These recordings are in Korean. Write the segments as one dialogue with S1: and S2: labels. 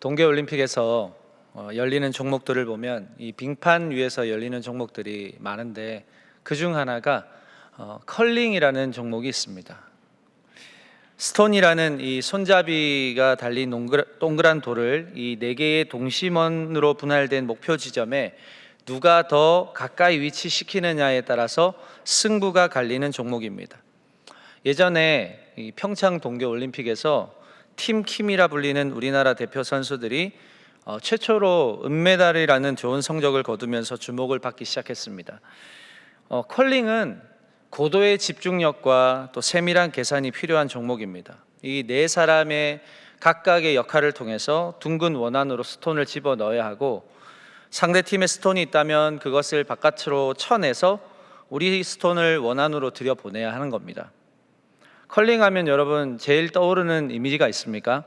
S1: 동계올림픽에서 열리는 종목들을 보면 이 빙판 위에서 열리는 종목들이 많은데 그중 하나가 컬링이라는 종목이 있습니다. 스톤이라는 이 손잡이가 달린 동그란 돌을 이 4개의 동심원으로 분할된 목표 지점에 누가 더 가까이 위치시키느냐에 따라서 승부가 갈리는 종목입니다. 예전에 이 평창 동계올림픽에서 팀킴이라 불리는 우리나라 대표 선수들이 최초로 은메달이라는 좋은 성적을 거두면서 주목을 받기 시작했습니다. 컬링은 고도의 집중력과 또 세밀한 계산이 필요한 종목입니다. 이 4사람의 각각의 역할을 통해서 둥근 원 안으로 스톤을 집어 넣어야 하고, 상대팀의 스톤이 있다면 그것을 바깥으로 쳐내서 우리 스톤을 원 안으로 들여보내야 하는 겁니다. 컬링하면 여러분 제일 떠오르는 이미지가 있습니까?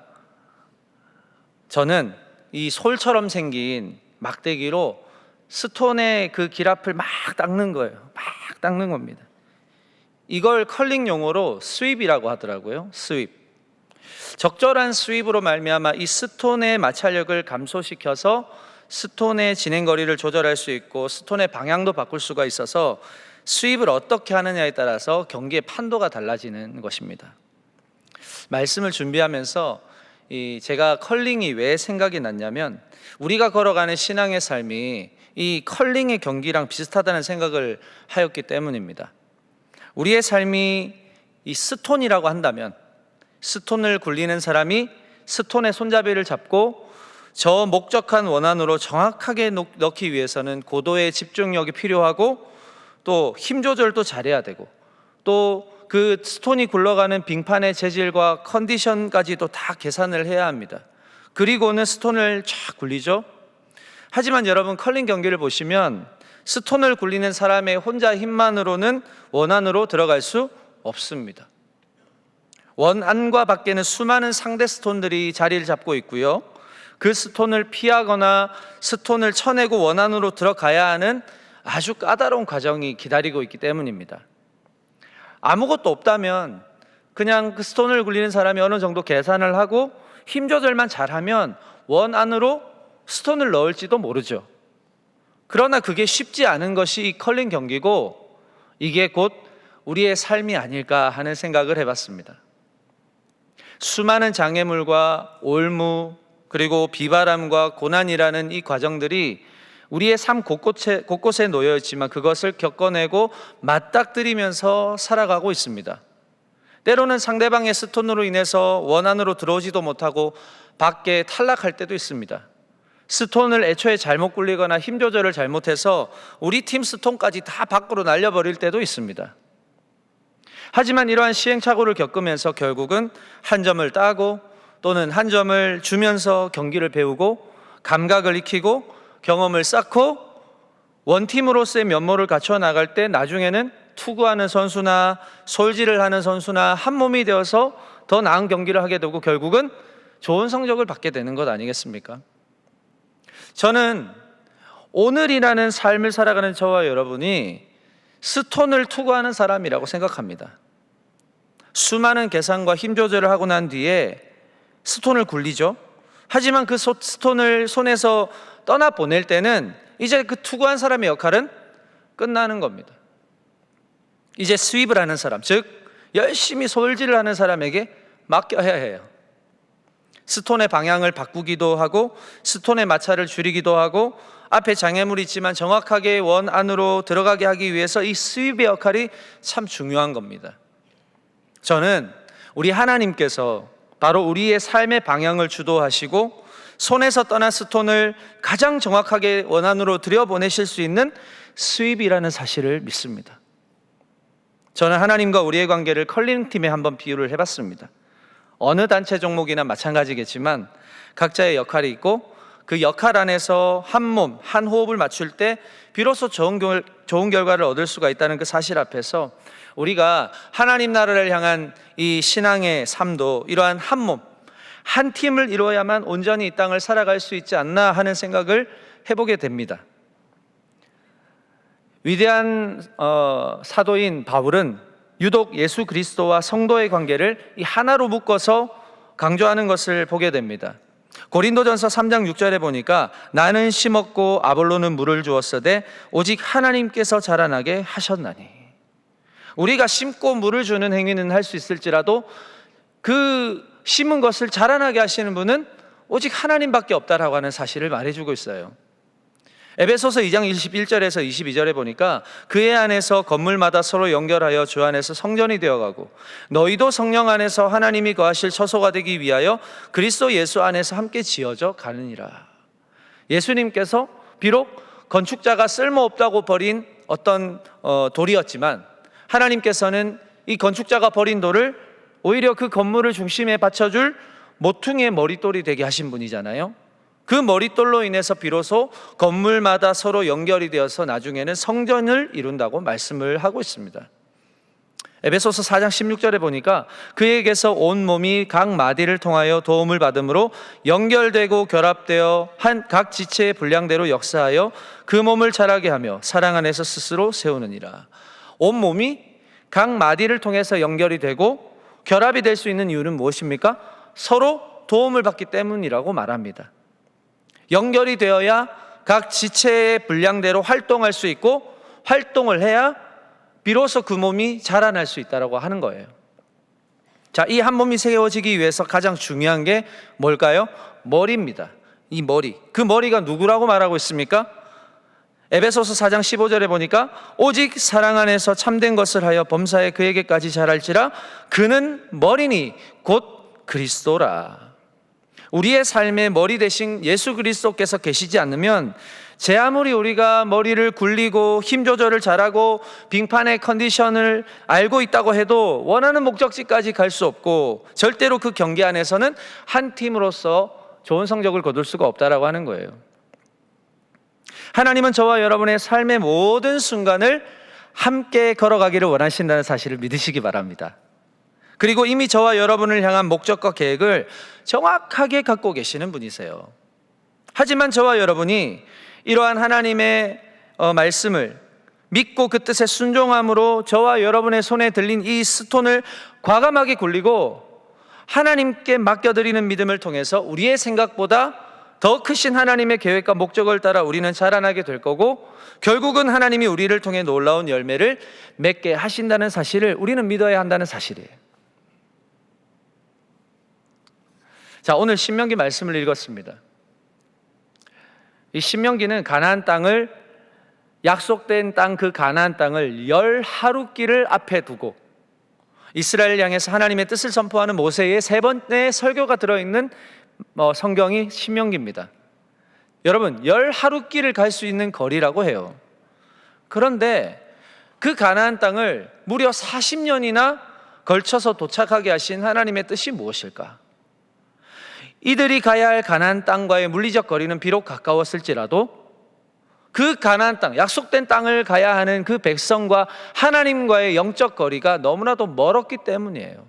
S1: 저는 이 솔처럼 생긴 막대기로 스톤의 그 길 앞을 막 닦는 거예요. 막 닦는 겁니다. 이걸 컬링 용어로 스윕이라고 하더라고요. 스윕. 적절한 스윕으로 말미암아 이 스톤의 마찰력을 감소시켜서 스톤의 진행거리를 조절할 수 있고 스톤의 방향도 바꿀 수가 있어서 스윕을 어떻게 하느냐에 따라서 경기의 판도가 달라지는 것입니다. 말씀을 준비하면서 제가 컬링이 왜 생각이 났냐면, 우리가 걸어가는 신앙의 삶이 이 컬링의 경기랑 비슷하다는 생각을 하였기 때문입니다. 우리의 삶이 이 스톤이라고 한다면, 스톤을 굴리는 사람이 스톤의 손잡이를 잡고 저 목적한 원안으로 정확하게 넣기 위해서는 고도의 집중력이 필요하고 또 힘 조절도 잘해야 되고, 또 그 스톤이 굴러가는 빙판의 재질과 컨디션까지도 다 계산을 해야 합니다. 그리고는 스톤을 쫙 굴리죠. 하지만 여러분, 컬링 경기를 보시면 스톤을 굴리는 사람의 혼자 힘만으로는 원 안으로 들어갈 수 없습니다. 원 안과 밖에는 수많은 상대 스톤들이 자리를 잡고 있고요, 그 스톤을 피하거나 스톤을 쳐내고 원 안으로 들어가야 하는 아주 까다로운 과정이 기다리고 있기 때문입니다. 아무것도 없다면 그냥 그 스톤을 굴리는 사람이 어느 정도 계산을 하고 힘 조절만 잘하면 원 안으로 스톤을 넣을지도 모르죠. 그러나 그게 쉽지 않은 것이 이 컬링 경기고, 이게 곧 우리의 삶이 아닐까 하는 생각을 해봤습니다. 수많은 장애물과 올무, 그리고 비바람과 고난이라는 이 과정들이 우리의 삶 곳곳에 놓여 있지만 그것을 겪어내고 맞닥뜨리면서 살아가고 있습니다. 때로는 상대방의 스톤으로 인해서 원 안으로 들어오지도 못하고 밖에 탈락할 때도 있습니다. 스톤을 애초에 잘못 굴리거나 힘 조절을 잘못해서 우리 팀 스톤까지 다 밖으로 날려버릴 때도 있습니다. 하지만 이러한 시행착오를 겪으면서 결국은 한 점을 따고 또는 한 점을 주면서 경기를 배우고 감각을 익히고 경험을 쌓고 원팀으로서의 면모를 갖춰 나갈 때 나중에는 투구하는 선수나 솔질을 하는 선수나 한 몸이 되어서 더 나은 경기를 하게 되고 결국은 좋은 성적을 받게 되는 것 아니겠습니까? 저는 오늘이라는 삶을 살아가는 저와 여러분이 스톤을 투구하는 사람이라고 생각합니다. 수많은 계산과 힘 조절을 하고 난 뒤에 스톤을 굴리죠. 하지만 그 스톤을 손에서 떠나보낼 때는 이제 그 투구한 사람의 역할은 끝나는 겁니다. 이제 스윕을 하는 사람, 즉 열심히 솔질을 하는 사람에게 맡겨야 해요. 스톤의 방향을 바꾸기도 하고 스톤의 마찰을 줄이기도 하고 앞에 장애물이 있지만 정확하게 원 안으로 들어가게 하기 위해서 이 스윕의 역할이 참 중요한 겁니다. 저는 우리 하나님께서 바로 우리의 삶의 방향을 주도하시고 손에서 떠난 스톤을 가장 정확하게 원 안으로 들여보내실 수 있는 스윕이라는 사실을 믿습니다. 저는 하나님과 우리의 관계를 컬링팀에 한번 비유를 해봤습니다. 어느 단체 종목이나 마찬가지겠지만 각자의 역할이 있고 그 역할 안에서 한 몸, 한 호흡을 맞출 때 비로소 좋은 결과를 얻을 수가 있다는 그 사실 앞에서 우리가 하나님 나라를 향한 이 신앙의 삶도 이러한 한 몸, 한 팀을 이루어야만 온전히 이 땅을 살아갈 수 있지 않나 하는 생각을 해보게 됩니다. 위대한 사도인 바울은 유독 예수 그리스도와 성도의 관계를 이 하나로 묶어서 강조하는 것을 보게 됩니다. 고린도전서 3장 6절에 보니까 나는 심었고 아볼로는 물을 주었으되 오직 하나님께서 자라나게 하셨나니. 우리가 심고 물을 주는 행위는 할 수 있을지라도 그 심은 것을 자라나게 하시는 분은 오직 하나님밖에 없다라고 하는 사실을 말해주고 있어요. 에베소서 2장 21절에서 22절에 보니까 그의 안에서 건물마다 서로 연결하여 주 안에서 성전이 되어가고 너희도 성령 안에서 하나님이 거하실 처소가 되기 위하여 그리스도 예수 안에서 함께 지어져 가느니라. 예수님께서 비록 건축자가 쓸모없다고 버린 어떤 돌이었지만 하나님께서는 이 건축자가 버린 돌을 오히려 그 건물을 중심에 받쳐줄 모퉁이의 머릿돌이 되게 하신 분이잖아요. 그 머릿돌로 인해서 비로소 건물마다 서로 연결이 되어서 나중에는 성전을 이룬다고 말씀을 하고 있습니다. 에베소서 4장 16절에 보니까 그에게서 온 몸이 각 마디를 통하여 도움을 받음으로 연결되고 결합되어 한 각 지체의 분량대로 역사하여 그 몸을 자라게 하며 사랑 안에서 스스로 세우느니라. 온 몸이 각 마디를 통해서 연결이 되고 결합이 될 수 있는 이유는 무엇입니까? 서로 도움을 받기 때문이라고 말합니다. 연결이 되어야 각 지체의 분량대로 활동할 수 있고 활동을 해야 비로소 그 몸이 자라날 수 있다고 하는 거예요. 자, 이 한 몸이 세워지기 위해서 가장 중요한 게 뭘까요? 머리입니다. 이 머리. 그 머리가 누구라고 말하고 있습니까? 에베소서 4장 15절에 보니까 오직 사랑 안에서 참된 것을 하여 범사에 그에게까지 자랄지라 그는 머리니 곧 그리스도라. 우리의 삶의 머리 대신 예수 그리스도께서 계시지 않으면 제 아무리 우리가 머리를 굴리고 힘 조절을 잘하고 빙판의 컨디션을 알고 있다고 해도 원하는 목적지까지 갈 수 없고 절대로 그 경기 안에서는 한 팀으로서 좋은 성적을 거둘 수가 없다라고 하는 거예요. 하나님은 저와 여러분의 삶의 모든 순간을 함께 걸어가기를 원하신다는 사실을 믿으시기 바랍니다. 그리고 이미 저와 여러분을 향한 목적과 계획을 정확하게 갖고 계시는 분이세요. 하지만 저와 여러분이 이러한 하나님의 말씀을 믿고 그 뜻에 순종함으로 저와 여러분의 손에 들린 이 스톤을 과감하게 굴리고 하나님께 맡겨드리는 믿음을 통해서 우리의 생각보다 더 크신 하나님의 계획과 목적을 따라 우리는 자라나게 될 거고 결국은 하나님이 우리를 통해 놀라운 열매를 맺게 하신다는 사실을 우리는 믿어야 한다는 사실이에요. 자, 오늘 신명기 말씀을 읽었습니다. 이 신명기는 가나안 땅을 약속된 땅 그 가나안 땅을 10하루길을 앞에 두고 이스라엘 향해서 하나님의 뜻을 선포하는 모세의 세 번째 설교가 들어있는 성경이 신명기입니다. 여러분 10하루길을 갈 수 있는 거리라고 해요. 그런데 그 가나안 땅을 무려 40년이나 걸쳐서 도착하게 하신 하나님의 뜻이 무엇일까? 이들이 가야 할 가나안 땅과의 물리적 거리는 비록 가까웠을지라도 그 가나안 땅, 약속된 땅을 가야 하는 그 백성과 하나님과의 영적 거리가 너무나도 멀었기 때문이에요.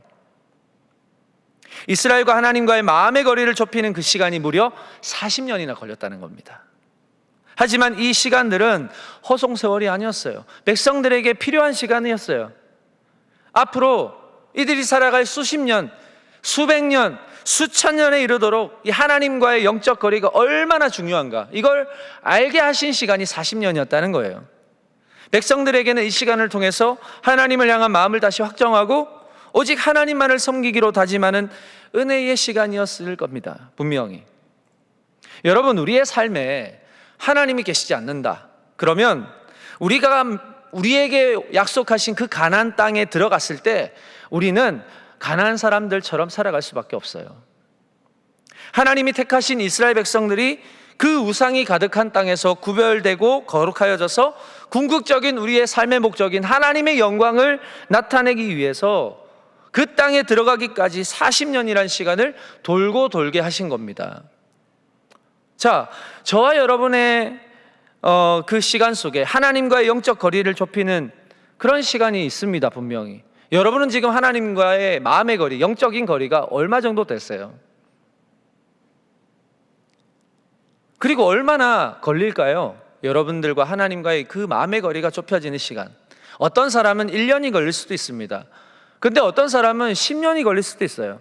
S1: 이스라엘과 하나님과의 마음의 거리를 좁히는 그 시간이 무려 40년이나 걸렸다는 겁니다. 하지만 이 시간들은 허송세월이 아니었어요. 백성들에게 필요한 시간이었어요. 앞으로 이들이 살아갈 수십 년, 수백 년, 수천 년에 이르도록 이 하나님과의 영적 거리가 얼마나 중요한가, 이걸 알게 하신 시간이 40년이었다는 거예요. 백성들에게는 이 시간을 통해서 하나님을 향한 마음을 다시 확정하고 오직 하나님만을 섬기기로 다짐하는 은혜의 시간이었을 겁니다. 분명히. 여러분, 우리의 삶에 하나님이 계시지 않는다 그러면 우리에게 약속하신 그 가나안 땅에 들어갔을 때 우리는 가나안 사람들처럼 살아갈 수밖에 없어요. 하나님이 택하신 이스라엘 백성들이 그 우상이 가득한 땅에서 구별되고 거룩하여져서 궁극적인 우리의 삶의 목적인 하나님의 영광을 나타내기 위해서 그 땅에 들어가기까지 40년이라는 시간을 돌고 돌게 하신 겁니다. 자, 저와 여러분의 그 시간 속에 하나님과의 영적 거리를 좁히는 그런 시간이 있습니다. 분명히. 여러분은 지금 하나님과의 마음의 거리, 영적인 거리가 얼마 정도 됐어요? 그리고 얼마나 걸릴까요? 여러분들과 하나님과의 그 마음의 거리가 좁혀지는 시간. 어떤 사람은 1년이 걸릴 수도 있습니다. 근데 어떤 사람은 10년이 걸릴 수도 있어요.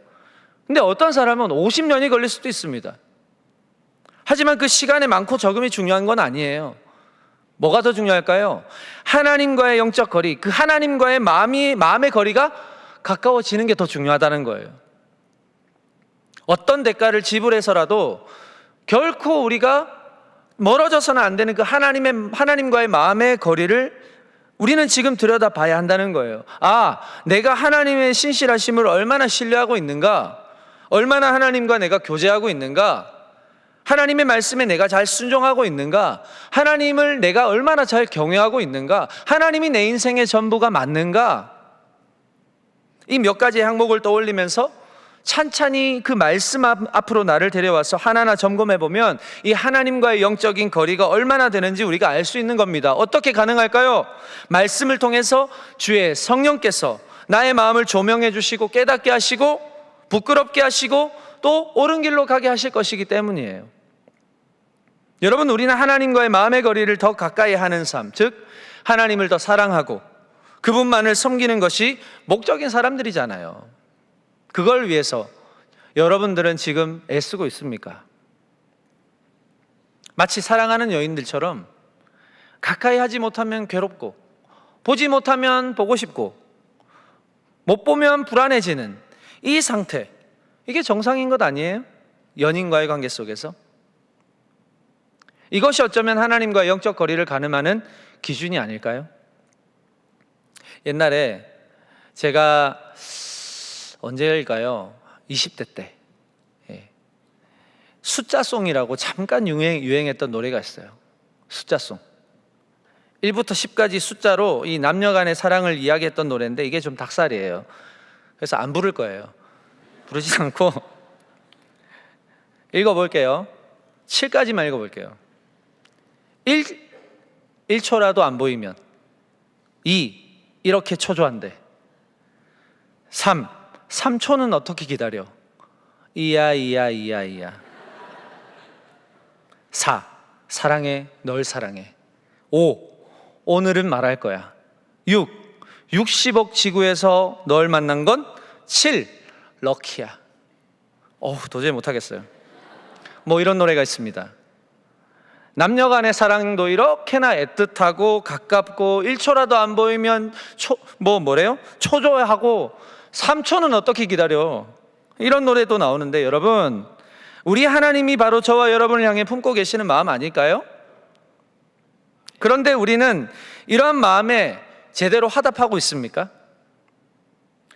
S1: 근데 어떤 사람은 50년이 걸릴 수도 있습니다. 하지만 그 시간의 많고 적음이 중요한 건 아니에요. 뭐가 더 중요할까요? 하나님과의 영적 거리, 그 하나님과의 마음의 거리가 가까워지는 게 더 중요하다는 거예요. 어떤 대가를 지불해서라도 결코 우리가 멀어져서는 안 되는 그 하나님과의 마음의 거리를 우리는 지금 들여다봐야 한다는 거예요. 아, 내가 하나님의 신실하심을 얼마나 신뢰하고 있는가? 얼마나 하나님과 내가 교제하고 있는가? 하나님의 말씀에 내가 잘 순종하고 있는가? 하나님을 내가 얼마나 잘 경외하고 있는가? 하나님이 내 인생의 전부가 맞는가? 이 몇 가지 항목을 떠올리면서 찬찬히 그 말씀 앞으로 나를 데려와서 하나하나 점검해 보면 이 하나님과의 영적인 거리가 얼마나 되는지 우리가 알 수 있는 겁니다. 어떻게 가능할까요? 말씀을 통해서 주의 성령께서 나의 마음을 조명해 주시고 깨닫게 하시고 부끄럽게 하시고 또 옳은 길로 가게 하실 것이기 때문이에요. 여러분, 우리는 하나님과의 마음의 거리를 더 가까이 하는 삶, 즉 하나님을 더 사랑하고 그분만을 섬기는 것이 목적인 사람들이잖아요. 그걸 위해서 여러분들은 지금 애쓰고 있습니까? 마치 사랑하는 여인들처럼 가까이 하지 못하면 괴롭고 보지 못하면 보고 싶고 못 보면 불안해지는 이 상태, 이게 정상인 것 아니에요? 연인과의 관계 속에서 이것이 어쩌면 하나님과의 영적 거리를 가늠하는 기준이 아닐까요? 옛날에 제가 언제일까요? 20대 때 숫자송이라고 잠깐 유행했던 노래가 있어요. 숫자송 1부터 10까지 숫자로 이 남녀 간의 사랑을 이야기했던 노래인데 이게 좀 닭살이에요. 그래서 안 부를 거예요. 부르지 않고 읽어볼게요. 7까지만 읽어볼게요. 1초라도 안 보이면 2. 이렇게 초조한데 3초는 어떻게 기다려? 이야 4. 사랑해, 널 사랑해. 5. 오늘은 말할 거야. 6. 60억 지구에서 널 만난 건 7. 럭키야. 도저히 못하겠어요. 뭐 이런 노래가 있습니다. 남녀 간의 사랑도 이렇게나 애틋하고 가깝고 1초라도 안 보이면 초조해하고 3초는 어떻게 기다려? 이런 노래도 나오는데 여러분, 우리 하나님이 바로 저와 여러분을 향해 품고 계시는 마음 아닐까요? 그런데 우리는 이러한 마음에 제대로 화답하고 있습니까?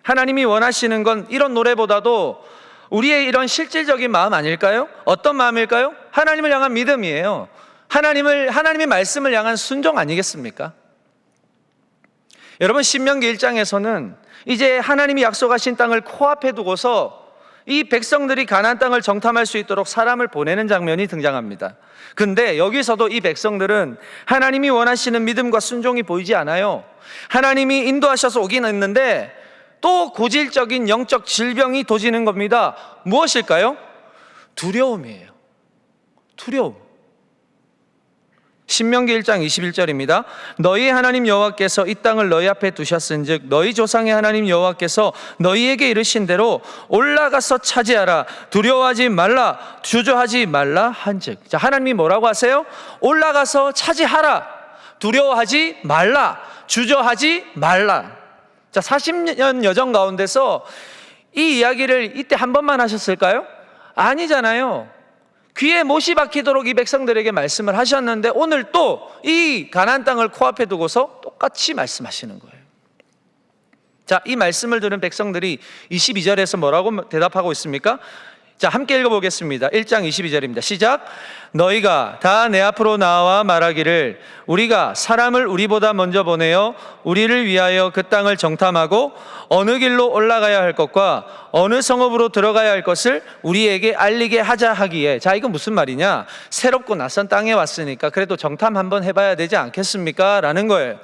S1: 하나님이 원하시는 건 이런 노래보다도 우리의 이런 실질적인 마음 아닐까요? 어떤 마음일까요? 하나님을 향한 믿음이에요. 하나님의 말씀을 향한 순종 아니겠습니까? 여러분, 신명기 1장에서는 이제 하나님이 약속하신 땅을 코앞에 두고서 이 백성들이 가나안 땅을 정탐할 수 있도록 사람을 보내는 장면이 등장합니다. 근데 여기서도 이 백성들은 하나님이 원하시는 믿음과 순종이 보이지 않아요. 하나님이 인도하셔서 오긴 했는데 또 고질적인 영적 질병이 도지는 겁니다. 무엇일까요? 두려움이에요. 두려움. 신명기 1장 21절입니다. 너희 하나님 여호와께서 이 땅을 너희 앞에 두셨은즉 너희 조상의 하나님 여호와께서 너희에게 이르신 대로 올라가서 차지하라. 두려워하지 말라. 주저하지 말라 한즉. 자, 하나님이 뭐라고 하세요? 올라가서 차지하라. 두려워하지 말라. 주저하지 말라. 자, 40년 여정 가운데서 이 이야기를 이때 한 번만 하셨을까요? 아니잖아요. 귀에 못이 박히도록 이 백성들에게 말씀을 하셨는데 오늘 또 이 가나안 땅을 코앞에 두고서 똑같이 말씀하시는 거예요. 자, 이 말씀을 들은 백성들이 22절에서 뭐라고 대답하고 있습니까? 자, 함께 읽어보겠습니다. 1장 22절입니다. 시작. 너희가 다 내 앞으로 나와 말하기를 우리가 사람을 우리보다 먼저 보내어 우리를 위하여 그 땅을 정탐하고 어느 길로 올라가야 할 것과 어느 성읍으로 들어가야 할 것을 우리에게 알리게 하자 하기에. 자, 이건 무슨 말이냐? 새롭고 낯선 땅에 왔으니까 그래도 정탐 한번 해봐야 되지 않겠습니까? 라는 거예요.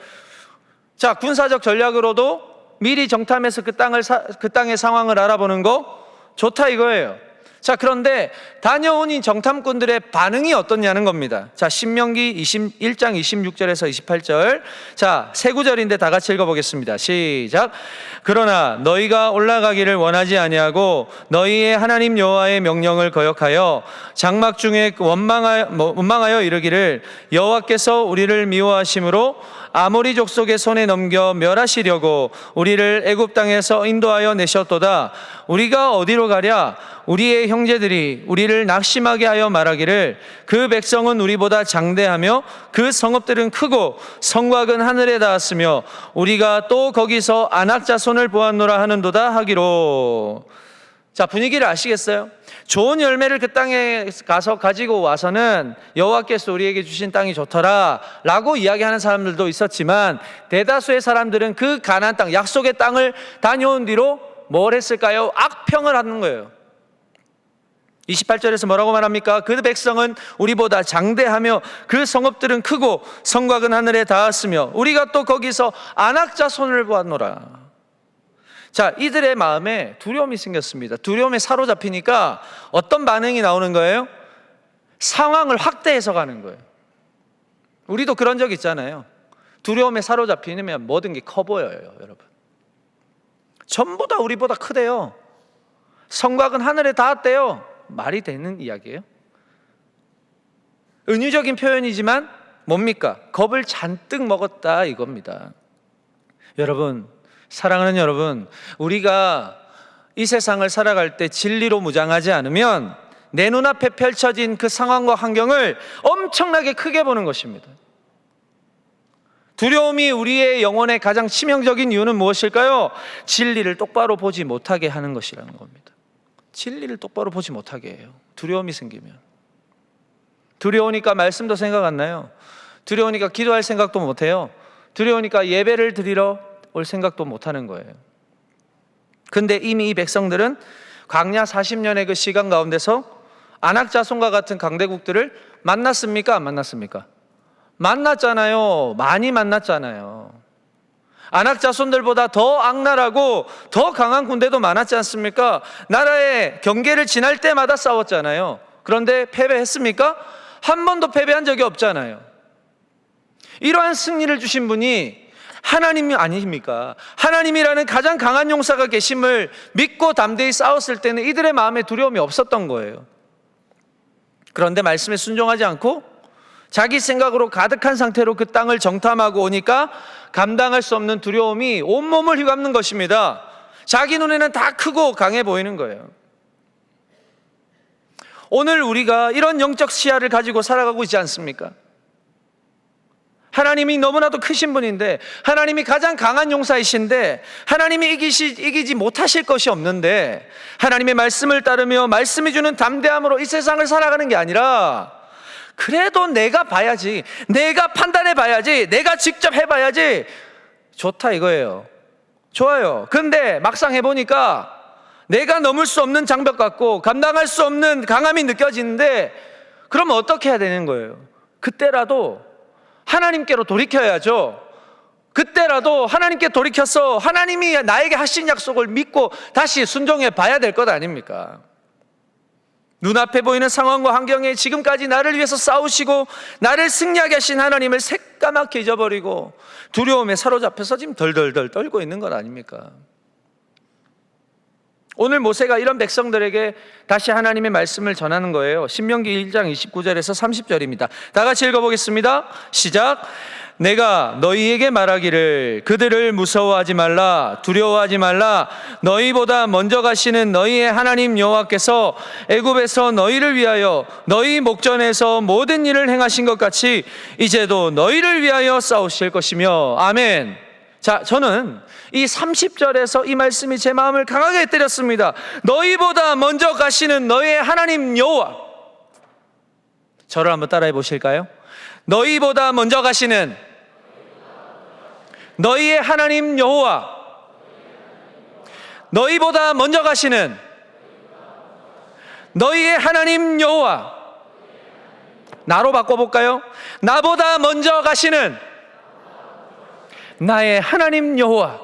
S1: 자, 군사적 전략으로도 미리 정탐해서 그 땅의 상황을 알아보는 거 좋다 이거예요. 자, 그런데 다녀온 이 정탐꾼들의 반응이 어떻냐는 겁니다. 자, 신명기 21장 26절에서 28절. 자, 세 구절인데 다 같이 읽어보겠습니다. 시작. 그러나 너희가 올라가기를 원하지 아니하고 너희의 하나님 여호와의 명령을 거역하여 장막 중에 원망하여 이르기를 여호와께서 우리를 미워하심으로 아모리 족속의 손에 넘겨 멸하시려고 우리를 애굽 땅에서 인도하여 내셨도다. 우리가 어디로 가랴? 우리의 형제들이 우리를 낙심하게 하여 말하기를 그 백성은 우리보다 장대하며 그 성읍들은 크고 성곽은 하늘에 닿았으며 우리가 또 거기서 아낙 자손을 보았노라 하는도다 하기로. 자, 분위기를 아시겠어요? 좋은 열매를 그 땅에 가서 가지고 와서는 여호와께서 우리에게 주신 땅이 좋더라 라고 이야기하는 사람들도 있었지만, 대다수의 사람들은 그 가나안 땅, 약속의 땅을 다녀온 뒤로 뭘 했을까요? 악평을 하는 거예요. 28절에서 뭐라고 말합니까? 그 백성은 우리보다 장대하며 그 성읍들은 크고 성곽은 하늘에 닿았으며 우리가 또 거기서 아낙 자손을 보았노라. 자, 이들의 마음에 두려움이 생겼습니다. 두려움에 사로잡히니까 어떤 반응이 나오는 거예요? 상황을 확대해서 가는 거예요. 우리도 그런 적 있잖아요. 두려움에 사로잡히면 모든 게 커 보여요, 여러분. 전부 다 우리보다 크대요. 성곽은 하늘에 닿았대요. 말이 되는 이야기예요? 은유적인 표현이지만 뭡니까? 겁을 잔뜩 먹었다 이겁니다. 여러분, 사랑하는 여러분, 우리가 이 세상을 살아갈 때 진리로 무장하지 않으면 내 눈앞에 펼쳐진 그 상황과 환경을 엄청나게 크게 보는 것입니다. 두려움이 우리의 영혼의 가장 치명적인 이유는 무엇일까요? 진리를 똑바로 보지 못하게 하는 것이라는 겁니다. 진리를 똑바로 보지 못하게 해요. 두려움이 생기면. 두려우니까 말씀도 생각 안 나요. 두려우니까 기도할 생각도 못 해요. 두려우니까 예배를 드리러 올 생각도 못 하는 거예요. 근데 이미 이 백성들은 광야 40년의 그 시간 가운데서 아낙 자손과 같은 강대국들을 만났습니까? 안 만났습니까? 만났잖아요. 많이 만났잖아요. 아낙 자손들보다 더 악랄하고 더 강한 군대도 많았지 않습니까? 나라의 경계를 지날 때마다 싸웠잖아요. 그런데 패배했습니까? 한 번도 패배한 적이 없잖아요. 이러한 승리를 주신 분이 하나님이 아닙니까? 하나님이라는 가장 강한 용사가 계심을 믿고 담대히 싸웠을 때는 이들의 마음에 두려움이 없었던 거예요. 그런데 말씀에 순종하지 않고 자기 생각으로 가득한 상태로 그 땅을 정탐하고 오니까 감당할 수 없는 두려움이 온몸을 휘감는 것입니다. 자기 눈에는 다 크고 강해 보이는 거예요. 오늘 우리가 이런 영적 시야를 가지고 살아가고 있지 않습니까? 하나님이 너무나도 크신 분인데, 하나님이 가장 강한 용사이신데, 하나님이 이기지 못하실 것이 없는데, 하나님의 말씀을 따르며 말씀이 주는 담대함으로 이 세상을 살아가는 게 아니라, 그래도 내가 봐야지, 내가 판단해 봐야지, 내가 직접 해봐야지, 좋다 이거예요. 좋아요. 근데 막상 해보니까 내가 넘을 수 없는 장벽 같고 감당할 수 없는 강함이 느껴지는데, 그러면 어떻게 해야 되는 거예요? 그때라도 하나님께로 돌이켜야죠. 그때라도 하나님께 돌이켜서 하나님이 나에게 하신 약속을 믿고 다시 순종해 봐야 될 것 아닙니까? 눈앞에 보이는 상황과 환경에 지금까지 나를 위해서 싸우시고 나를 승리하게 하신 하나님을 새까맣게 잊어버리고 두려움에 사로잡혀서 지금 덜덜덜 떨고 있는 것 아닙니까? 오늘 모세가 이런 백성들에게 다시 하나님의 말씀을 전하는 거예요. 신명기 1장 29절에서 30절입니다. 다 같이 읽어보겠습니다. 시작. 내가 너희에게 말하기를 그들을 무서워하지 말라, 두려워하지 말라. 너희보다 먼저 가시는 너희의 하나님 여호와께서 애굽에서 너희를 위하여 너희 목전에서 모든 일을 행하신 것 같이 이제도 너희를 위하여 싸우실 것이며. 아멘. 자, 저는 이 30절에서 이 말씀이 제 마음을 강하게 때렸습니다. 너희보다 먼저 가시는 너희의 하나님 여호와. 저를 한번 따라해 보실까요? 너희보다 먼저 가시는 너희의 하나님 여호와. 너희보다 먼저 가시는 너희의 하나님 여호와. 나로 바꿔볼까요? 나보다 먼저 가시는 나의 하나님 여호와.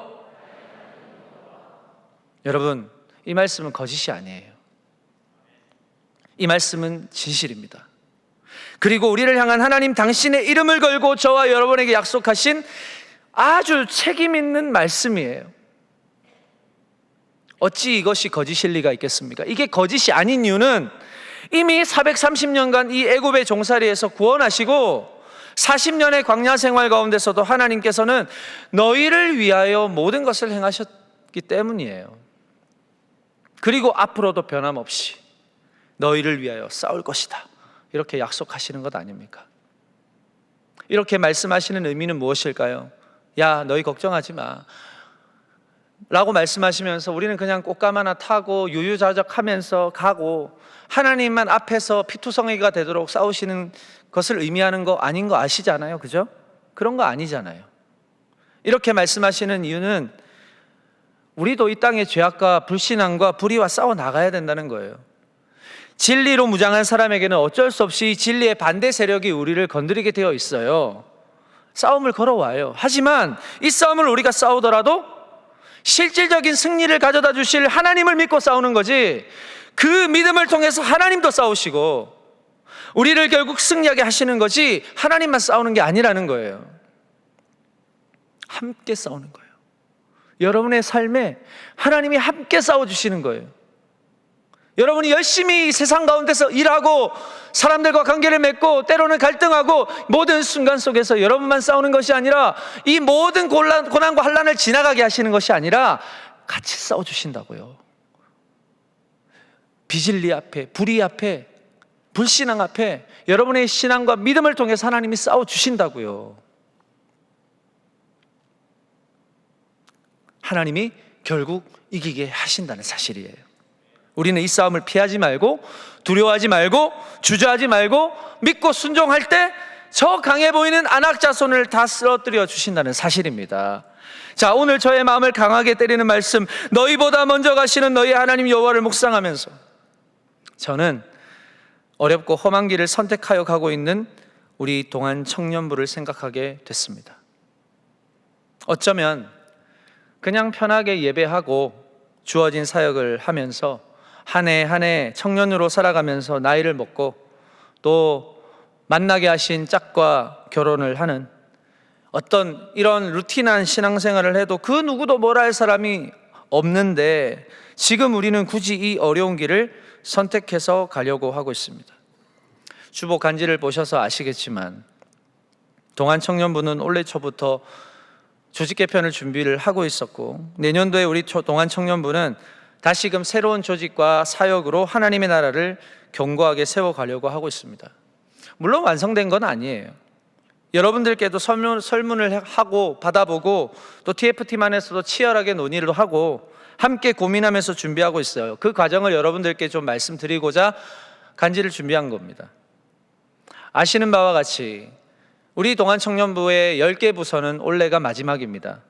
S1: 여러분, 이 말씀은 거짓이 아니에요. 이 말씀은 진실입니다. 그리고 우리를 향한 하나님 당신의 이름을 걸고 저와 여러분에게 약속하신 아주 책임 있는 말씀이에요. 어찌 이것이 거짓일 리가 있겠습니까? 이게 거짓이 아닌 이유는 이미 430년간 이 애굽의 종살이에서 구원하시고 40년의 광야 생활 가운데서도 하나님께서는 너희를 위하여 모든 것을 행하셨기 때문이에요. 그리고 앞으로도 변함없이 너희를 위하여 싸울 것이다, 이렇게 약속하시는 것 아닙니까? 이렇게 말씀하시는 의미는 무엇일까요? 야, 너희 걱정하지 마 라고 말씀하시면서 우리는 그냥 꽃감 하나 타고 유유자적하면서 가고 하나님만 앞에서 피투성이가 되도록 싸우시는 것을 의미하는 거 아닌 거 아시잖아요, 그죠? 그런 거 아니잖아요. 이렇게 말씀하시는 이유는 우리도 이 땅의 죄악과 불신앙과 불의와 싸워 나가야 된다는 거예요. 진리로 무장한 사람에게는 어쩔 수 없이 진리의 반대 세력이 우리를 건드리게 되어 있어요. 싸움을 걸어와요. 하지만 이 싸움을 우리가 싸우더라도 실질적인 승리를 가져다 주실 하나님을 믿고 싸우는 거지, 그 믿음을 통해서 하나님도 싸우시고 우리를 결국 승리하게 하시는 거지 하나님만 싸우는 게 아니라는 거예요. 함께 싸우는 거예요. 여러분의 삶에 하나님이 함께 싸워주시는 거예요. 여러분이 열심히 세상 가운데서 일하고 사람들과 관계를 맺고 때로는 갈등하고 모든 순간 속에서 여러분만 싸우는 것이 아니라 이 모든 고난과 환난을 지나가게 하시는 것이 아니라 같이 싸워주신다고요. 비진리 앞에, 불의 앞에, 불신앙 앞에 여러분의 신앙과 믿음을 통해서 하나님이 싸워주신다고요. 하나님이 결국 이기게 하신다는 사실이에요. 우리는 이 싸움을 피하지 말고 두려워하지 말고 주저하지 말고 믿고 순종할 때 저 강해 보이는 안악 자손을 다 쓰러뜨려 주신다는 사실입니다. 자, 오늘 저의 마음을 강하게 때리는 말씀, 너희보다 먼저 가시는 너희 하나님 여호와를 묵상하면서 저는 어렵고 험한 길을 선택하여 가고 있는 우리 동안 청년부를 생각하게 됐습니다. 어쩌면 그냥 편하게 예배하고 주어진 사역을 하면서 한 해 한 해 청년으로 살아가면서 나이를 먹고 또 만나게 하신 짝과 결혼을 하는 어떤 이런 루틴한 신앙생활을 해도 그 누구도 뭐라 할 사람이 없는데 지금 우리는 굳이 이 어려운 길을 선택해서 가려고 하고 있습니다. 주보 간지를 보셔서 아시겠지만 동안 청년부는 올해 초부터 조직 개편을 준비를 하고 있었고 내년도에 우리 동안 청년부는 다시금 새로운 조직과 사역으로 하나님의 나라를 견고하게 세워가려고 하고 있습니다. 물론 완성된 건 아니에요. 여러분들께도 설문을 하고 받아보고 또 TF팀 안에서도 치열하게 논의를 하고 함께 고민하면서 준비하고 있어요. 그 과정을 여러분들께 좀 말씀드리고자 간지를 준비한 겁니다. 아시는 바와 같이 우리 동안 청년부의 10개 부서는 올해가 마지막입니다.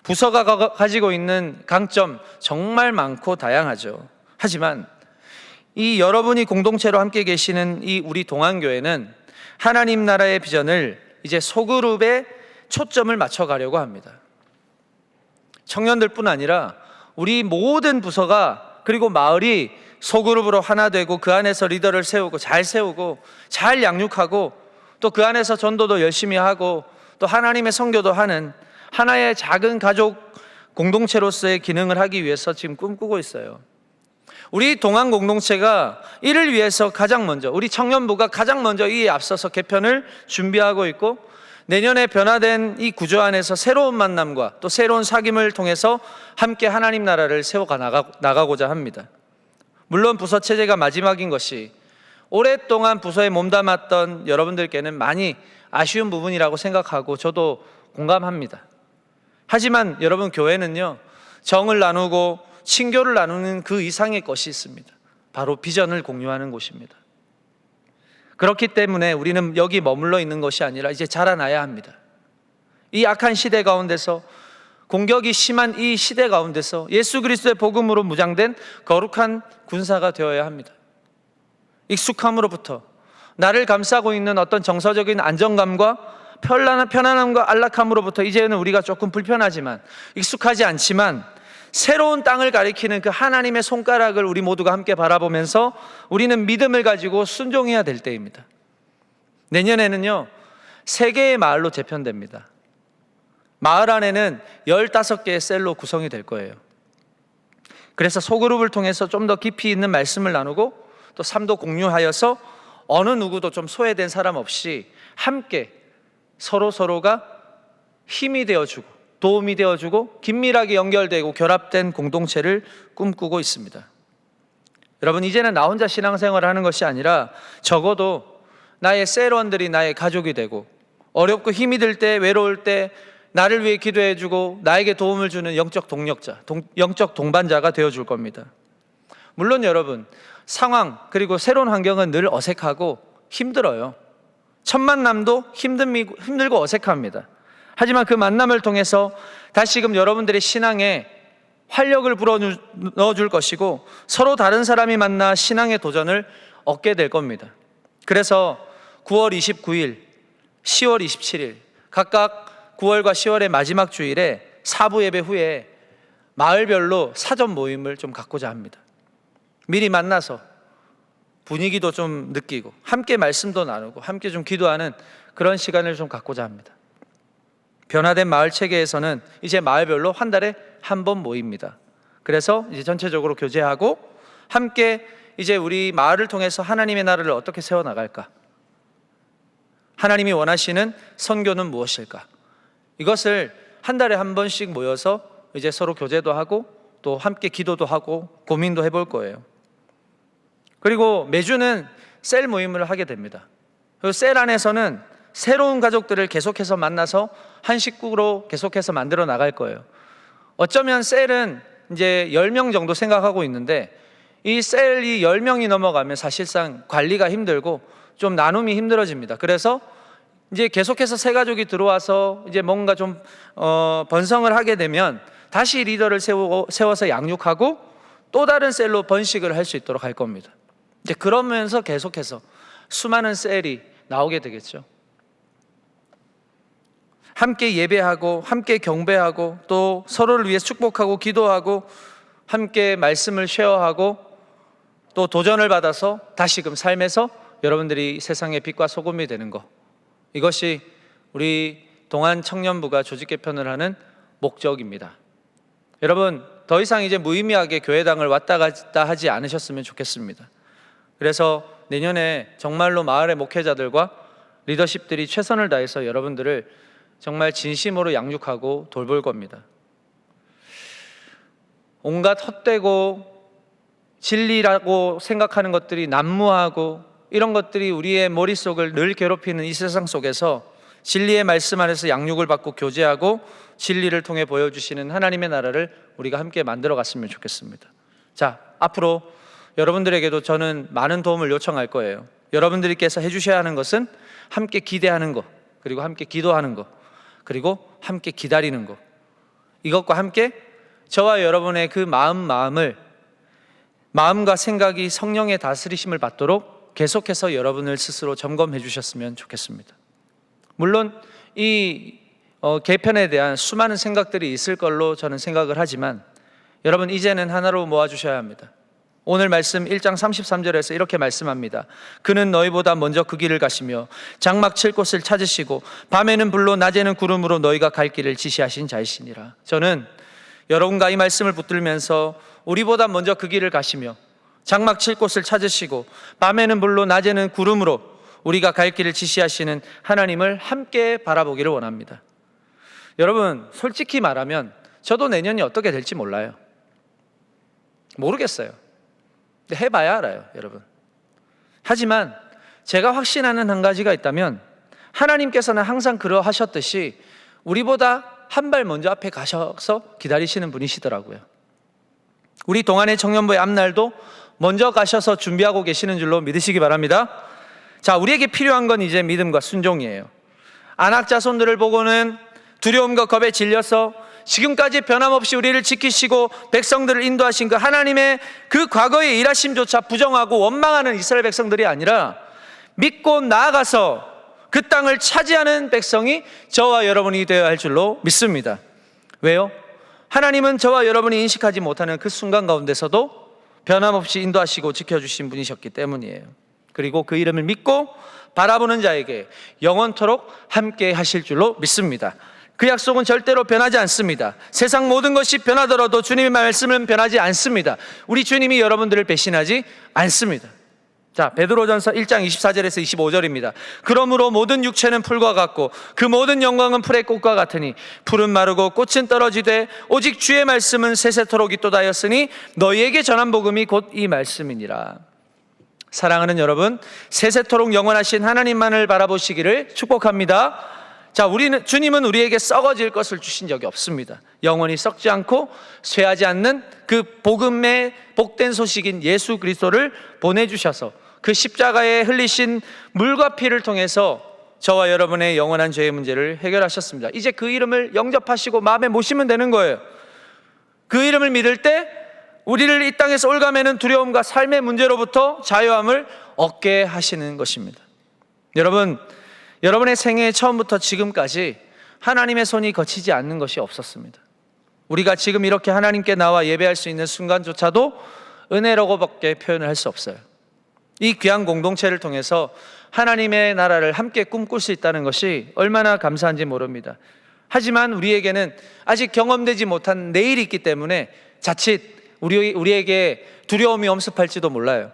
S1: 부서가 가지고 있는 강점 정말 많고 다양하죠. 하지만 이 여러분이 공동체로 함께 계시는 이 우리 동안교회는 하나님 나라의 비전을 이제 소그룹에 초점을 맞춰가려고 합니다. 청년들뿐 아니라 우리 모든 부서가 그리고 마을이 소그룹으로 하나 되고 그 안에서 리더를 세우고 잘 양육하고 또 그 안에서 전도도 열심히 하고 또 하나님의 선교도 하는 하나의 작은 가족 공동체로서의 기능을 하기 위해서 지금 꿈꾸고 있어요. 우리 동안 공동체가 이를 위해서 가장 먼저 우리 청년부가 가장 먼저 이에 앞서서 개편을 준비하고 있고 내년에 변화된 이 구조 안에서 새로운 만남과 또 새로운 사귐을 통해서 함께 하나님 나라를 세워가 나가고자 합니다. 물론 부서 체제가 마지막인 것이 오랫동안 부서에 몸담았던 여러분들께는 많이 아쉬운 부분이라고 생각하고 저도 공감합니다. 하지만 여러분, 교회는요 정을 나누고 친교를 나누는 그 이상의 것이 있습니다. 바로 비전을 공유하는 곳입니다. 그렇기 때문에 우리는 여기 머물러 있는 것이 아니라 이제 자라나야 합니다. 이 악한 시대 가운데서, 공격이 심한 이 시대 가운데서 예수 그리스도의 복음으로 무장된 거룩한 군사가 되어야 합니다. 익숙함으로부터 나를 감싸고 있는 어떤 정서적인 안정감과 편안함과 안락함으로부터 이제는 우리가 조금 불편하지만 익숙하지 않지만 새로운 땅을 가리키는 그 하나님의 손가락을 우리 모두가 함께 바라보면서 우리는 믿음을 가지고 순종해야 될 때입니다. 내년에는요, 3개의 마을로 재편됩니다. 마을 안에는 15개의 셀로 구성이 될 거예요. 그래서 소그룹을 통해서 좀 더 깊이 있는 말씀을 나누고 또 삶도 공유하여서 어느 누구도 좀 소외된 사람 없이 함께 서로가 힘이 되어주고 도움이 되어주고 긴밀하게 연결되고 결합된 공동체를 꿈꾸고 있습니다. 여러분, 이제는 나 혼자 신앙생활을 하는 것이 아니라 적어도 나의 셀원들이 나의 가족이 되고 어렵고 힘이 들 때, 외로울 때 나를 위해 기도해주고 나에게 도움을 주는 영적 동력자, 영적 동반자가 되어줄 겁니다. 물론 여러분, 상황 그리고 새로운 환경은 늘 어색하고 힘들어요. 첫 만남도 힘들고 어색합니다. 하지만 그 만남을 통해서 다시금 여러분들의 신앙에 활력을 불어넣어줄 것이고 서로 다른 사람이 만나 신앙의 도전을 얻게 될 겁니다. 그래서 9월 29일, 10월 27일 각각 9월과 10월의 마지막 주일에 사부 예배 후에 마을별로 사전 모임을 좀 갖고자 합니다. 미리 만나서 분위기도 좀 느끼고 함께 말씀도 나누고 함께 좀 기도하는 그런 시간을 좀 갖고자 합니다. 변화된 마을 체계에서는 이제 마을별로 한 달에 한 번 모입니다. 그래서 이제 전체적으로 교제하고 함께 이제 우리 마을을 통해서 하나님의 나라를 어떻게 세워나갈까? 하나님이 원하시는 선교는 무엇일까? 이것을 한 달에 한 번씩 모여서 이제 서로 교제도 하고 또 함께 기도도 하고 고민도 해볼 거예요. 그리고 매주는 셀 모임을 하게 됩니다. 그리고 셀 안에서는 새로운 가족들을 계속해서 만나서 한 식구로 계속해서 만들어 나갈 거예요. 어쩌면 셀은 이제 10명 정도 생각하고 있는데 이 셀이 10명이 넘어가면 사실상 관리가 힘들고 좀 나눔이 힘들어집니다. 그래서 이제 계속해서 새 가족이 들어와서 이제 뭔가 좀 번성을 하게 되면 다시 리더를 세워서 양육하고 또 다른 셀로 번식을 할 수 있도록 할 겁니다. 이제 그러면서 계속해서 수많은 셀이 나오게 되겠죠. 함께 예배하고 함께 경배하고 또 서로를 위해 축복하고 기도하고 함께 말씀을 쉐어하고 또 도전을 받아서 다시금 삶에서 여러분들이 세상의 빛과 소금이 되는 것, 이것이 우리 동안 청년부가 조직 개편을 하는 목적입니다. 여러분, 더 이상 이제 무의미하게 교회당을 왔다 갔다 하지 않으셨으면 좋겠습니다. 그래서 내년에 정말로 마을의 목회자들과 리더십들이 최선을 다해서 여러분들을 정말 진심으로 양육하고 돌볼 겁니다. 온갖 헛되고 진리라고 생각하는 것들이 난무하고 이런 것들이 우리의 머릿속을 늘 괴롭히는 이 세상 속에서 진리의 말씀 안에서 양육을 받고 교제하고 진리를 통해 보여주시는 하나님의 나라를 우리가 함께 만들어 갔으면 좋겠습니다. 자, 앞으로 여러분들에게도 저는 많은 도움을 요청할 거예요. 여러분들께서 해주셔야 하는 것은 함께 기대하는 것, 그리고 함께 기도하는 것, 그리고 함께 기다리는 것, 이것과 함께 저와 여러분의 그 마음과 생각이 성령의 다스리심을 받도록 계속해서 여러분을 스스로 점검해 주셨으면 좋겠습니다. 물론 이 개편에 대한 수많은 생각들이 있을 걸로 저는 생각을 하지만 여러분, 이제는 하나로 모아주셔야 합니다. 오늘 말씀 1장 33절에서 이렇게 말씀합니다. 그는 너희보다 먼저 그 길을 가시며 장막 칠 곳을 찾으시고 밤에는 불로 낮에는 구름으로 너희가 갈 길을 지시하신 자이시니라. 저는 여러분과 이 말씀을 붙들면서 우리보다 먼저 그 길을 가시며 장막 칠 곳을 찾으시고 밤에는 불로 낮에는 구름으로 우리가 갈 길을 지시하시는 하나님을 함께 바라보기를 원합니다. 여러분, 솔직히 말하면 저도 내년이 어떻게 될지 몰라요. 모르겠어요. 근데 해봐야 알아요, 여러분. 하지만 제가 확신하는 한 가지가 있다면 하나님께서는 항상 그러하셨듯이 우리보다 한 발 먼저 앞에 가셔서 기다리시는 분이시더라고요. 우리 동안의 청년부의 앞날도 먼저 가셔서 준비하고 계시는 줄로 믿으시기 바랍니다. 자, 우리에게 필요한 건 이제 믿음과 순종이에요. 안악 자손들을 보고는 두려움과 겁에 질려서 지금까지 변함없이 우리를 지키시고 백성들을 인도하신 그 하나님의 그 과거의 일하심조차 부정하고 원망하는 이스라엘 백성들이 아니라 믿고 나아가서 그 땅을 차지하는 백성이 저와 여러분이 되어야 할 줄로 믿습니다. 왜요? 하나님은 저와 여러분이 인식하지 못하는 그 순간 가운데서도 변함없이 인도하시고 지켜주신 분이셨기 때문이에요. 그리고 그 이름을 믿고 바라보는 자에게 영원토록 함께 하실 줄로 믿습니다. 그 약속은 절대로 변하지 않습니다. 세상 모든 것이 변하더라도 주님의 말씀은 변하지 않습니다. 우리 주님이 여러분들을 배신하지 않습니다. 자, 베드로전서 1장 24절에서 25절입니다. 그러므로 모든 육체는 풀과 같고 그 모든 영광은 풀의 꽃과 같으니 풀은 마르고 꽃은 떨어지되 오직 주의 말씀은 세세토록 있도다 하였으니 너희에게 전한 복음이 곧 이 말씀이니라. 사랑하는 여러분, 세세토록 영원하신 하나님만을 바라보시기를 축복합니다. 자, 주님은 우리에게 썩어질 것을 주신 적이 없습니다. 영원히 썩지 않고 쇠하지 않는 그 복음의 복된 소식인 예수 그리스도를 보내주셔서 그 십자가에 흘리신 물과 피를 통해서 저와 여러분의 영원한 죄의 문제를 해결하셨습니다. 이제 그 이름을 영접하시고 마음에 모시면 되는 거예요. 그 이름을 믿을 때 우리를 이 땅에서 올가매는 두려움과 삶의 문제로부터 자유함을 얻게 하시는 것입니다. 여러분, 여러분의 생애 처음부터 지금까지 하나님의 손이 거치지 않는 것이 없었습니다. 우리가 지금 이렇게 하나님께 나와 예배할 수 있는 순간조차도 은혜라고밖에 표현을 할 수 없어요. 이 귀한 공동체를 통해서 하나님의 나라를 함께 꿈꿀 수 있다는 것이 얼마나 감사한지 모릅니다. 하지만 우리에게는 아직 경험되지 못한 내일이 있기 때문에 자칫 우리에게 두려움이 엄습할지도 몰라요.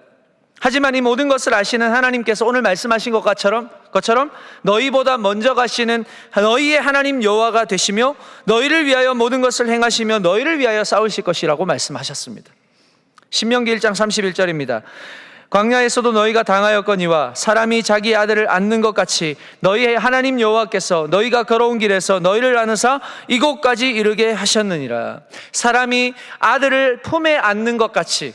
S1: 하지만 이 모든 것을 아시는 하나님께서 오늘 말씀하신 것처럼 너희보다 먼저 가시는 너희의 하나님 여호와가 되시며 너희를 위하여 모든 것을 행하시며 너희를 위하여 싸우실 것이라고 말씀하셨습니다. 신명기 1장 31절입니다. 광야에서도 너희가 당하였거니와 사람이 자기 아들을 안는 것 같이 너희의 하나님 여호와께서 너희가 걸어온 길에서 너희를 안으사 이곳까지 이르게 하셨느니라. 사람이 아들을 품에 안는 것 같이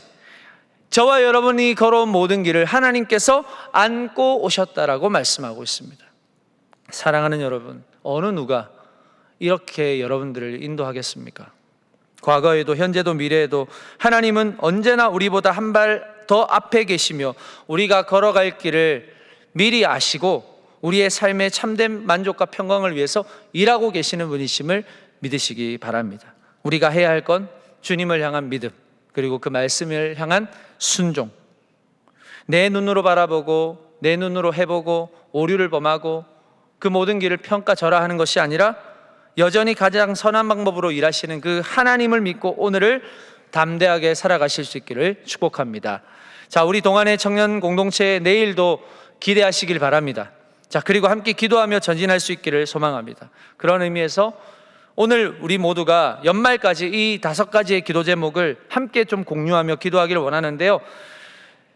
S1: 저와 여러분이 걸어온 모든 길을 하나님께서 안고 오셨다라고 말씀하고 있습니다. 사랑하는 여러분, 어느 누가 이렇게 여러분들을 인도하겠습니까? 과거에도 현재도 미래에도 하나님은 언제나 우리보다 한 발 더 앞에 계시며 우리가 걸어갈 길을 미리 아시고 우리의 삶의 참된 만족과 평강을 위해서 일하고 계시는 분이심을 믿으시기 바랍니다. 우리가 해야 할 건 주님을 향한 믿음, 그리고 그 말씀을 향한 순종. 내 눈으로 바라보고 내 눈으로 해보고 오류를 범하고 그 모든 길을 평가절하하는 것이 아니라 여전히 가장 선한 방법으로 일하시는 그 하나님을 믿고 오늘을 담대하게 살아가실 수 있기를 축복합니다. 자, 우리 동안의 청년 공동체 내일도 기대하시길 바랍니다. 자, 그리고 함께 기도하며 전진할 수 있기를 소망합니다. 그런 의미에서 오늘 우리 모두가 연말까지 이 5가지의 기도 제목을 함께 좀 공유하며 기도하기를 원하는데요.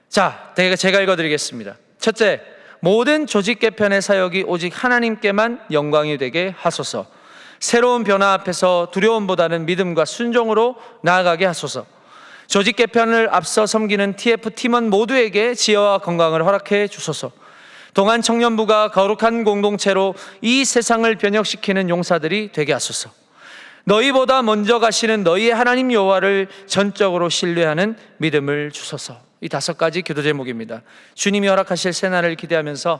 S1: 자, 제가 읽어드리겠습니다. 첫째, 모든 조직 개편의 사역이 오직 하나님께만 영광이 되게 하소서. 새로운 변화 앞에서 두려움보다는 믿음과 순종으로 나아가게 하소서. 조직 개편을 앞서 섬기는 TF 팀원 모두에게 지혜와 건강을 허락해 주소서. 동안 청년부가 거룩한 공동체로 이 세상을 변혁시키는 용사들이 되게 하소서. 너희보다 먼저 가시는 너희의 하나님 여호와를 전적으로 신뢰하는 믿음을 주소서. 이 5가지 기도 제목입니다. 주님이 허락하실 새날을 기대하면서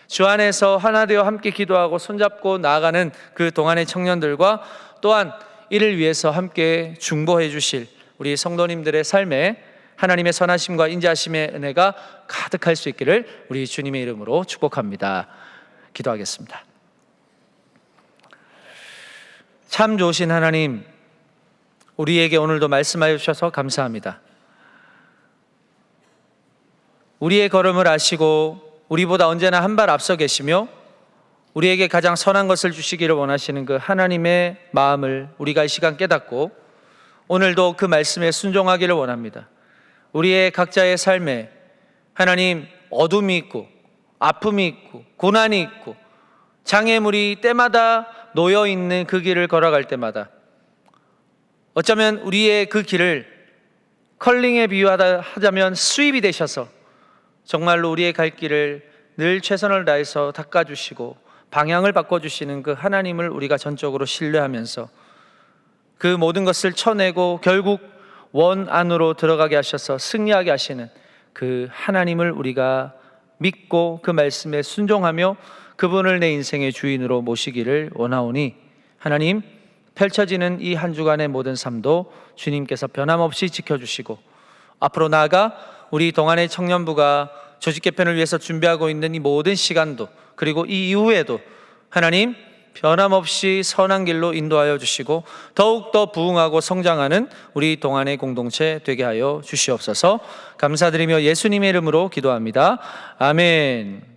S1: 주 안에서 하나 되어 함께 기도하고 손잡고 나아가는 그 동안의 청년들과 또한 이를 위해서 함께 중보해 주실 우리 성도님들의 삶에 하나님의 선하심과 인자하심의 은혜가 가득할 수 있기를 우리 주님의 이름으로 축복합니다. 기도하겠습니다. 참 좋으신 하나님, 우리에게 오늘도 말씀하여 주셔서 감사합니다. 우리의 걸음을 아시고 우리보다 언제나 한 발 앞서 계시며 우리에게 가장 선한 것을 주시기를 원하시는 그 하나님의 마음을 우리가 이 시간 깨닫고 오늘도 그 말씀에 순종하기를 원합니다. 우리의 각자의 삶에 하나님 어둠이 있고 아픔이 있고 고난이 있고 장애물이 때마다 놓여 있는 그 길을 걸어갈 때마다 어쩌면 우리의 그 길을 컬링에 비유하자면 수입이 되셔서 정말로 우리의 갈 길을 늘 최선을 다해서 닦아주시고 방향을 바꿔주시는 그 하나님을 우리가 전적으로 신뢰하면서 그 모든 것을 쳐내고 결국 원 안으로 들어가게 하셔서 승리하게 하시는 그 하나님을 우리가 믿고 그 말씀에 순종하며 그분을 내 인생의 주인으로 모시기를 원하오니 하나님, 펼쳐지는 이 한 주간의 모든 삶도 주님께서 변함없이 지켜주시고, 앞으로 나아가 우리 동안의 청년부가 조직 개편을 위해서 준비하고 있는 이 모든 시간도, 그리고 이 이후에도 하나님 변함없이 선한 길로 인도하여 주시고 더욱더 부흥하고 성장하는 우리 동안의 공동체 되게 하여 주시옵소서. 감사드리며 예수님의 이름으로 기도합니다. 아멘.